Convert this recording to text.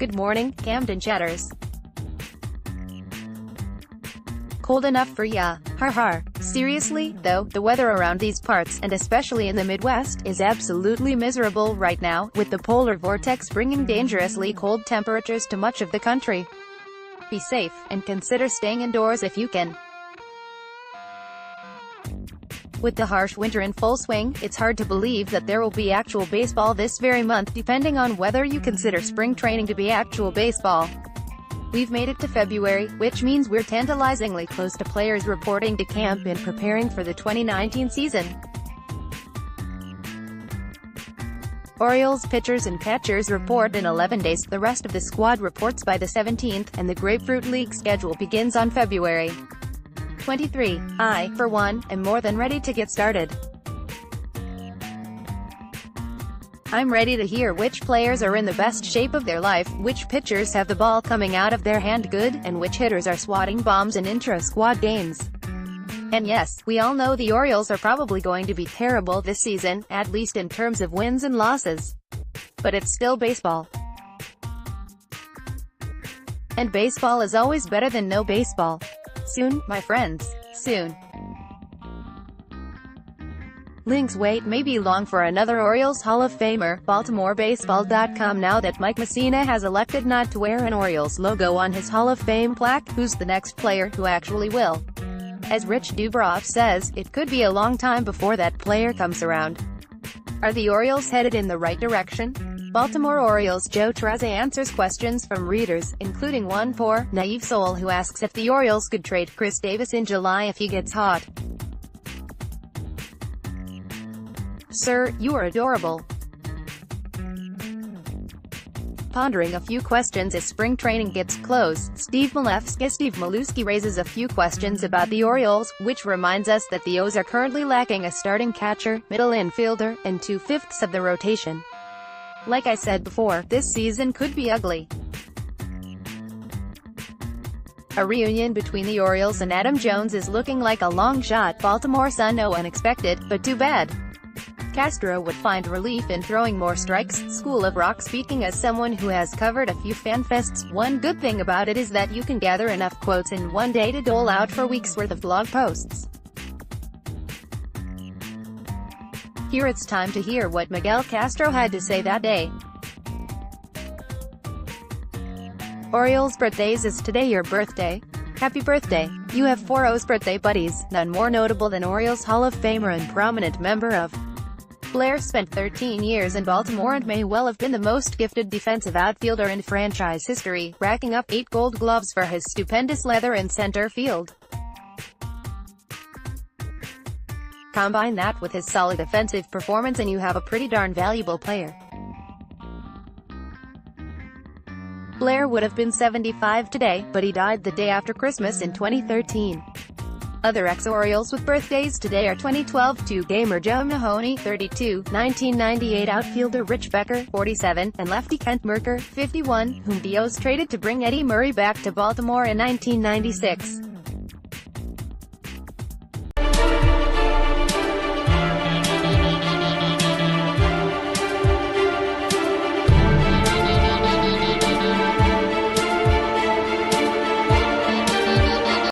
Good morning, Camden Chatters. Cold enough for ya? Har har. Seriously, though, the weather around these parts, and especially in the Midwest, is absolutely miserable right now, with the polar vortex bringing dangerously cold temperatures to much of the country. Be safe, and consider staying indoors if you can. With the harsh winter in full swing, it's hard to believe that there will be actual baseball this very month, depending on whether you consider spring training to be actual baseball. We've made it to February, which means we're tantalizingly close to players reporting to camp and preparing for the 2019 season. Orioles pitchers and catchers report in 11 days, the rest of the squad reports by the 17th, and the Grapefruit League schedule begins on February 23. I, for one, am more than ready to get started. I'm ready to hear which players are in the best shape of their life, which pitchers have the ball coming out of their hand good, and which hitters are swatting bombs in intra-squad games. And yes, we all know the Orioles are probably going to be terrible this season, at least in terms of wins and losses. But it's still baseball. And baseball is always better than no baseball. Soon, my friends. Soon. Link's wait may be long for another Orioles Hall of Famer. BaltimoreBaseball.com. Now that Mike Mussina has elected not to wear an Orioles logo on his Hall of Fame plaque, who's the next player who actually will? As Rich Dubroff says, it could be a long time before that player comes around. Are the Orioles headed in the right direction? Baltimore Orioles Joe Trezza answers questions from readers, including one for Naive Soul who asks if the Orioles could trade Chris Davis in July if he gets hot. Sir, you are adorable. Pondering a few questions as spring training gets close, Steve Maluski raises a few questions about the Orioles, which reminds us that the O's are currently lacking a starting catcher, middle infielder, and 2/5 of the rotation. Like I said before, this season could be ugly. A reunion between the Orioles and Adam Jones is looking like a long shot. Baltimore Sun: no, unexpected, but too bad. Castro would find relief in throwing more strikes. School of Rock speaking as someone who has covered a few fanfests, one good thing about it is that you can gather enough quotes in one day to dole out for weeks worth of blog posts. Here it's time to hear what Miguel Castro had to say that day. Orioles birthdays. Is today your birthday? Happy birthday. You have 4 O's birthday buddies, none more notable than Orioles Hall of Famer and prominent member of. Blair spent 13 years in Baltimore and may well have been the most gifted defensive outfielder in franchise history, racking up 8 Gold Gloves for his stupendous leather in center field. Combine that with his solid offensive performance and you have a pretty darn valuable player. Blair would have been 75 today, but he died the day after Christmas in 2013. Other ex-Orioles with birthdays today are 2012 two-gamer Joe Mahoney, 32, 1998 outfielder Rich Becker, 47, and lefty Kent Mercker, 51, whom the O's traded to bring Eddie Murray back to Baltimore in 1996.